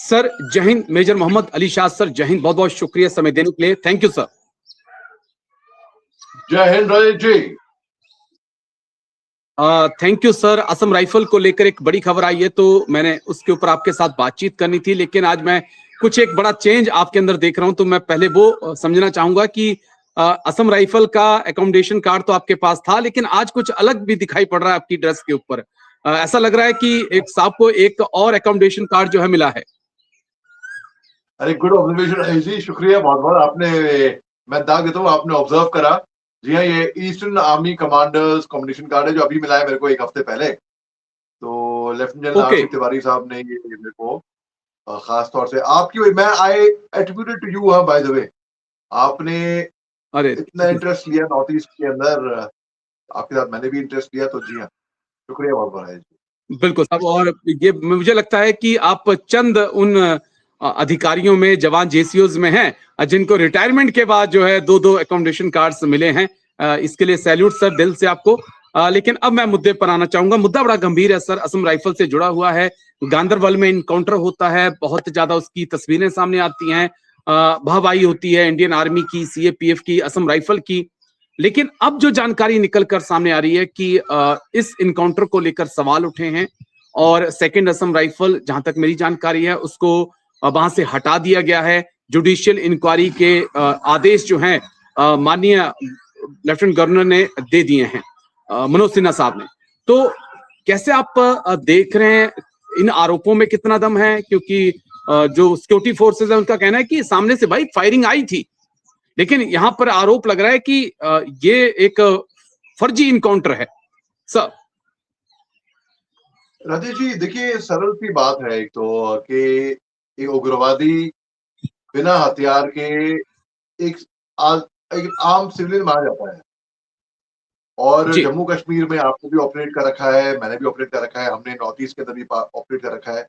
Sir जय हिंद। Major Mohammad Ali Shah sir, जय हिंद। बहुत बहुत शुक्रिया समय देने के लिए। Thank you sir. जय हिंद Rajesh ji. Thank you sir. Assam rifle को लेकर एक बड़ी खबर आई है, तो मैंने उसके ऊपर आपके साथ बातचीत करनी थी, लेकिन आज मैं कुछ एक बड़ा चेंज आपके अंदर देख रहा हूं, तो मैं पहले वो समझना चाहूंगा कि असम राइफल का एकोमोडेशन कार्ड तो आपके पास था, लेकिन आज कुछ अलग भी दिखाई पड़ रहा है आपकी ड्रेस के ऊपर। ऐसा लग रहा है कि एक साहब को एक और एकोमोडेशन कार्ड जो है मिला है। अरे गुड ऑब्जर्वेशन जी, शुक्रिया बहुत बहुत। आपने, मैं दाग देता हूँ, आपने ऑब्जर्व करा। जी हाँ, ये eastern army commanders combination card है जो अभी मिला है मेरे को एक हफ्ते पहले। तो lieutenant general okay. RC Tiwari साहब ने ये मेरे को खास तौर से आपकी वजह, मैं आई एट्रीब्यूटेड टू यू। हाँ, बाय द वे, आपने अरे इतना इंटरेस्ट लिया नॉर्थ ईस्ट के अंदर, आपके साथ मैंने भी इंटरेस्ट लिया, तो जी हाँ, शुक्रिया बहुत बहुत है जी। बिल्कुल साहब। और ये मुझे लगता है कि आप चंद उन अधिकारियों में, जवान जेसीओज में हैं जिनको रिटायरमेंट के बाद जो है दो दो एकोमोडेशन कार्ड्स मिले हैं। इसके लिए सैल्यूट सर, दिल से आपको। लेकिन अब मैं मुद्दे पर आना चाहूंगा। मुद्दा बड़ा गंभीर है सर, असम राइफल से जुड़ा हुआ है। गांदरबल में इनकाउंटर होता है, बहुत ज्यादा उसकी तस्वीरें सामने आती हैं, वाहवाही होती है इंडियन आर्मी की, सीएपीएफ की, असम राइफल की। लेकिन अब जो जानकारी निकल कर सामने आ रही है कि इस इनकाउंटर को लेकर सवाल उठे हैं, और सेकंड असम राइफल, जहां तक मेरी जानकारी है, उसको वहां से हटा दिया गया है। जुडिशियल इंक्वायरी के आदेश जो हैं माननीय लेफ्टिनेंट गवर्नर ने दे दिए हैं, मनोज सिन्हा साहब ने। तो कैसे आप देख रहे हैं, इन आरोपों में कितना दम है? क्योंकि जो सिक्योरिटी फोर्सेज है उनका कहना है कि सामने से भाई फायरिंग आई थी, लेकिन यहां पर आरोप लग रहा है कि ये एक फर्जी इनकाउंटर है सर। राजेश जी देखिए, सरल सी बात है एक तो कि एक उग्रवादी बिना हथियार के एक, एक आम सिविलियन मारा जाता है। और जी जम्मू कश्मीर में आपने भी ऑपरेट कर रखा है, मैंने भी ऑपरेट कर रखा है, हमने नॉर्थ ईस्ट के अंदर भी ऑपरेट कर रखा है।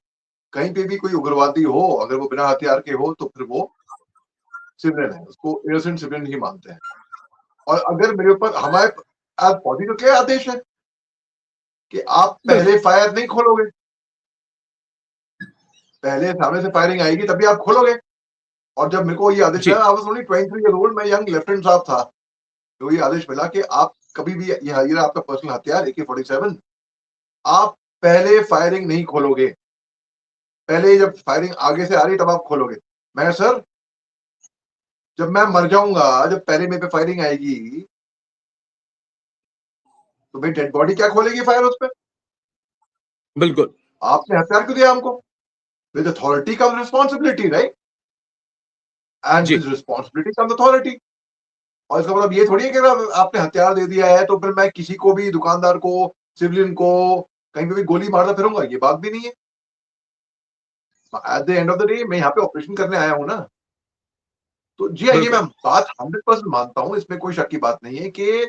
कहीं पे भी कोई उग्रवादी हो, अगर वो बिना हथियार के हो तो फिर वो सिविलियन है, उसको इनोसेंट सिविलियन ही मानते हैं। और अगर मेरे ऊपर, हमारे फौजी का क्या आदेश है कि आप बिल्कुल। पहले फायर नहीं खोलोगे, पहले सामने से फायरिंग आएगी तभी आप खोलोगे। और जब मेरे को ये आदेश जी मिला, I was only 23 year old, मैं यंग लेफ्टिनेंट साहब था, तो ये आदेश मिला कि आप कभी भी, ये आपका पर्सनल हथियार AK-47, आप पहले फायरिंग नहीं खोलोगे, पहले जब फायरिंग आगे से आ रही तब आप खोलोगे। मैं सर, जब मैं मर जाऊंगा, जब पहले मेरे पे फायरिंग आएगी, तो मेरी डेड बॉडी क्या खोलेगी फायर उस पर? बिल्कुल। आपने हथियार क्यों दिया हमको? With authority come responsibility, right? And जी विद रिस्पॉन्सिबिलिटी कम अथॉरिटी। और इसका मतलब ये थोड़ी है कि अगर आपने हथियार दे दिया है तो फिर मैं किसी को भी, दुकानदार को, सिविलियन को, कहीं पे भी गोली मारता फिरूंगा, ये बात भी नहीं है। At the end of the day मैं यहाँ पे ऑपरेशन करने आया हूँ ना। तो जी हाँ, ये बिल्कुल। मैं बात 100% मानता हूँ, इसमें कोई शक की बात नहीं है कि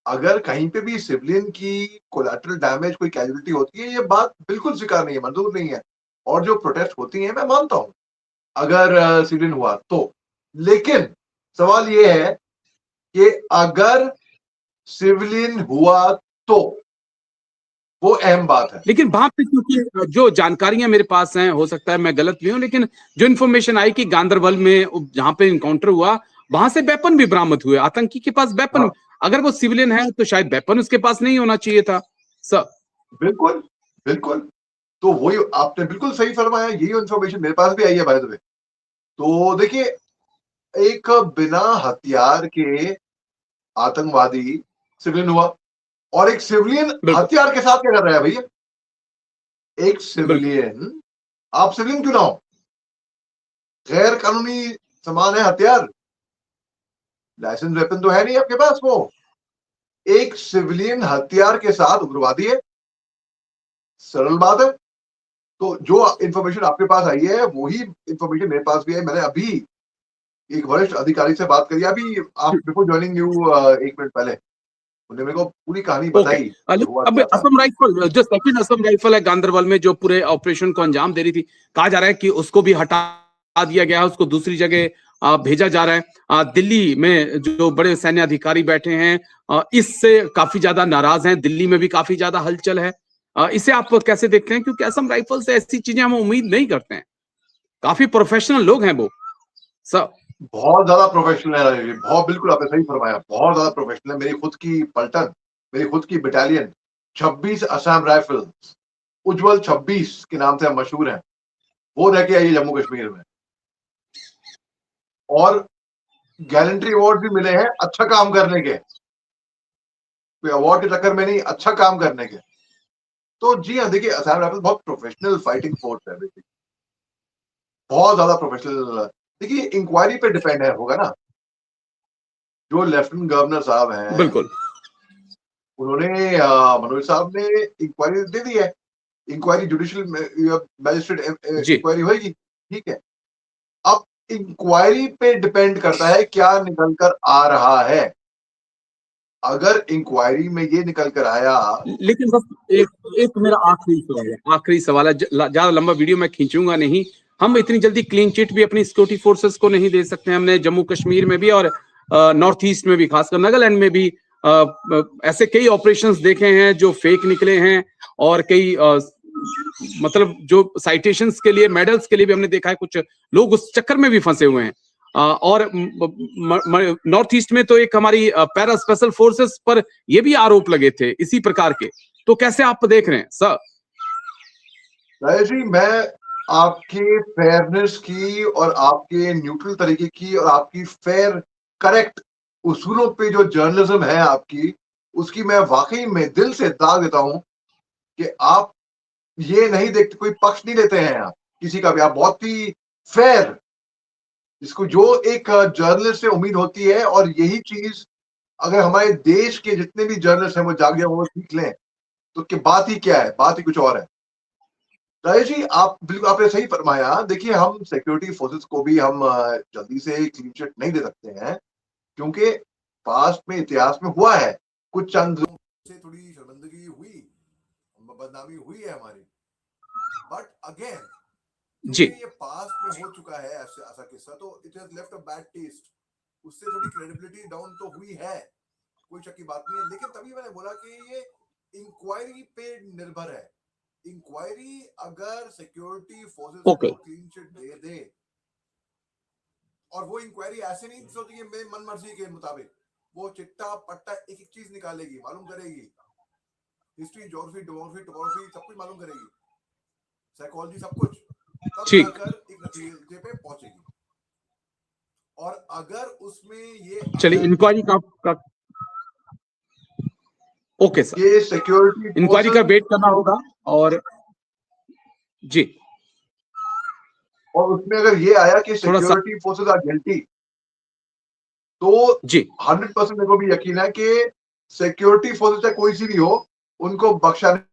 अगर कहीं पे भी सिविलियन की कोलैटरल डैमेज, कोई कैजुअलिटी होती है, ये बात बिल्कुल स्वीकार नहीं है, मंजूर नहीं है। और जो प्रोटेस्ट होती है, मैं मानता हूँ अगर सिविलियन हुआ तो। लेकिन सवाल ये है कि अगर सिविलियन हुआ तो, वो अहम बात है। लेकिन वहां पे, क्योंकि जो जानकारियां मेरे पास हैं, हो सकता है मैं गलत भी हूं, लेकिन जो इन्फॉर्मेशन आई कि गांदरबल में जहां पे इनकाउंटर हुआ, वहां से वेपन भी बरामद हुए, आतंकी के पास वेपन। हाँ, अगर वो सिविलियन है तो शायद वेपन उसके पास नहीं होना चाहिए था सर। बिल्कुल बिल्कुल। तो वही आपने बिल्कुल सही फरमाया, यही इन्फॉर्मेशन मेरे पास भी आई है बाय द वे। तो देखिए, एक बिना हथियार के आतंकवादी सिविलियन हुआ, और एक सिविलियन बिल्कुल हथियार के साथ क्या कर रहा है भैया? एक बिल्कुल। सिविलियन, आप सिविलियन क्यों ना हो, गैर कानूनी सामान है हथियार, लाइसेंस वेपन तो है नहीं आपके पास, वो एक सिविलियन हथियार के साथ उग्रवादी है। सरल बात है। तो जो इंफॉर्मेशन आपके पास आई है वही इंफॉर्मेशन मेरे पास भी है। मैंने अभी एक वरिष्ठ अधिकारी से बात करी, अभी आप बिफोर ज्वाइनिंग यू, 1 मिनट पहले, उन्होंने मेरे को पूरी कहानी ओके। बताई कि हुआ अब क्या था। असम राइफल, जो सेकंड असम राइफल है गांदरबल में, जो पूरे ऑपरेशन को अंजाम दे रही थी, कहा जा रहा है कि उसको भी हटा दिया गया है, उसको दूसरी जगह भेजा जा रहा है। दिल्ली में जो बड़े सैन्य अधिकारी बैठे हैं, इससे काफी ज्यादा नाराज हैं। दिल्ली में भी काफी ज्यादा हलचल है। इसे आप कैसे देखते हैं? क्योंकि असम राइफल से ऐसी चीजें हम उम्मीद नहीं करते हैं। काफी प्रोफेशनल लोग हैं वो सर। बहुत ज्यादा प्रोफेशनल है राजेश जी, बहुत, बिल्कुल आपने सही फरमाया, बहुत ज्यादा प्रोफेशनल है। मेरी खुद की पलटन, मेरी खुद की बटालियन 26 असम राइफल्स, उज्जवल 26 के नाम से हम मशहूर हैं, वो रह के आई जम्मू कश्मीर में, और गैलेंट्री अवार्ड भी मिले हैं अच्छा काम करने के, कोई अवार्ड के चक्कर में नहीं, अच्छा काम करने के। तो जी हाँ, देखिए असम राइफल बहुत प्रोफेशनल फाइटिंग फोर्स है बेसिकली, बहुत ज्यादा प्रोफेशनल। देखिए इंक्वायरी पे डिपेंड है, होगा ना, जो लेफ्टिनेंट गवर्नर साहब हैं, बिल्कुल, उन्होंने मनोज साहब ने इंक्वायरी दे दी है, इंक्वायरी जुडिशियल मैजिस्ट्रेट जी इंक्वायरी होगी, ठीक है। अब इंक्वायरी पे डिपेंड करता है क्या निकल कर आ रहा है। अगर इंक्वायरी में ये निकल कर आया, लेकिन बस एक मेरा आखिरी सवाल है, ज्यादा लंबा वीडियो मैं खींचूंगा नहीं। हम इतनी जल्दी क्लीन चिट भी अपनी सिक्योरिटी फोर्सेस को नहीं दे सकते। हमने जम्मू कश्मीर में भी और नॉर्थ ईस्ट में भी, खासकर नागालैंड में भी ऐसे कई ऑपरेशंस देखे हैं जो फेक निकले हैं, और कई मतलब जो साइटेशंस के लिए, मेडल्स के लिए भी हमने देखा है कुछ लोग उस चक्कर में भी फंसे हुए हैं। और नॉर्थ ईस्ट में तो एक हमारी पैरा स्पेशल फोर्सेस पर ये भी आरोप लगे थे इसी प्रकार के। तो कैसे आप देख रहे हैं सर? राजेश जी, मैं आपके फेयरनेस की और आपके न्यूट्रल तरीके की और आपकी फेयर करेक्ट उसूलों पे जो जर्नलिज्म है आपकी, उसकी मैं वाकई में दिल से दाग देता हूं कि आप ये नहीं देखते, कोई पक्ष नहीं लेते हैं आप किसी का भी, आप बहुत ही फेयर, जिसको जो एक जर्नलिस्ट से उम्मीद होती है, और यही चीज अगर हमारे देश के जितने भी जर्नलिस्ट हैं वो जागे, वो सीख लें, तो कि बात ही क्या है, बात ही कुछ और है। राजेश जी, आप बिल्कुल, आपने सही फरमाया। देखिए हम सिक्योरिटी फोर्सेस को भी हम जल्दी से क्लीन चिट नहीं दे सकते हैं, क्योंकि पास्ट में, इतिहास में हुआ है, कुछ चंद से थोड़ी शर्मिंदगी हुई, बदनामी हुई है हमारी, बट अगेन जी ये पास्ट में हो चुका है ऐसा किस्सा, तो it has left a bad taste, उससे थोड़ी क्रेडिबिलिटी डाउन तो हुई है, कोई शक की बात नहीं है। लेकिन तभी मैंने बोला कि ये इंक्वायरी पे निर्भर है। इंक्वायरी अगर सिक्योरिटी फोर्सेस को क्लीन चिट दे दे, और वो इंक्वायरी ऐसे नहीं सोचेगी मेरे मन मर्जी के मुताबिक, वो चिट्टा पट्टा एक एक चीज निकालेगी, मालूम करेगी, हिस्ट्री, ज्योग्राफी, डेमोग्राफी, टोपोग्राफी सब कुछ मालूम करेगी, साइकोलॉजी सब कुछ, तब जाकर एक नतीजे पे पहुंचेगी। और अगर उसमें ये, चलिए इंक्वायरी का ओके सर, ये सिक्योरिटी इंक्वायरी का वेट करना होगा। और जी, और उसमें अगर ये आया कि सिक्योरिटी फोर्सेस आर गिल्टी, तो जी 100% मेरे को भी यकीन है कि सिक्योरिटी फोर्सेस चाहे कोई सी भी हो, उनको बख्शा नहीं।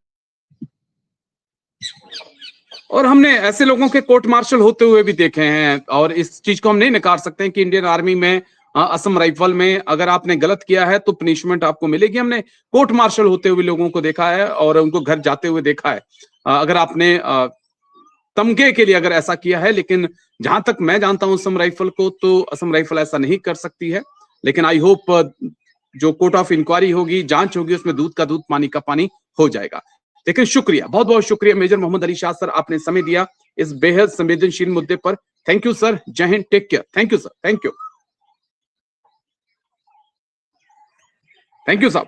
और हमने ऐसे लोगों के कोर्ट मार्शल होते हुए भी देखे हैं, और इस चीज को हम नहीं नकार सकते हैं कि इंडियन आर्मी में, असम राइफल में अगर आपने गलत किया है तो पनिशमेंट आपको मिलेगी। हमने कोर्ट मार्शल होते हुए लोगों को देखा है और उनको घर जाते हुए देखा है, अगर आपने तमगे के लिए अगर ऐसा किया है। लेकिन जहां तक मैं जानता हूं असम राइफल को, तो असम राइफल ऐसा नहीं कर सकती है। लेकिन आई होप जो कोर्ट ऑफ इंक्वायरी होगी, जांच होगी, उसमें दूध का दूध पानी का पानी हो जाएगा। लेकिन शुक्रिया, बहुत बहुत शुक्रिया मेजर मोहम्मद अली शाह सर, आपने समय दिया इस बेहद संवेदनशील मुद्दे पर। थैंक यू सर, जय हिंद, take care. Thank you sir, thank you, thank you साहब।